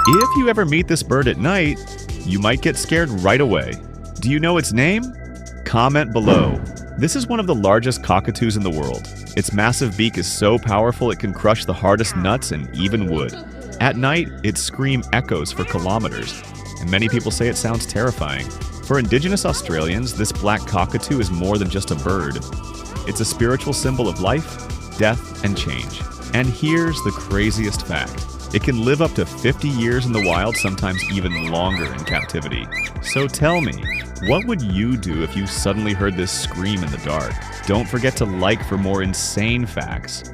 If you ever meet this bird at night, you might get scared right away. Do you know its name? Comment below. This is one of the largest cockatoos in the world. Its massive beak is so powerful it can crush the hardest nuts and even wood. At night, its scream echoes for kilometers, and many people say it sounds terrifying. For Indigenous Australians, this black cockatoo is more than just a bird. It's a spiritual symbol of life, death, and change. And here's the craziest fact. It can live up to 50 years in the wild, sometimes even longer in captivity. So tell me, what would you do if you suddenly heard this scream in the dark? Don't forget to like for more insane facts.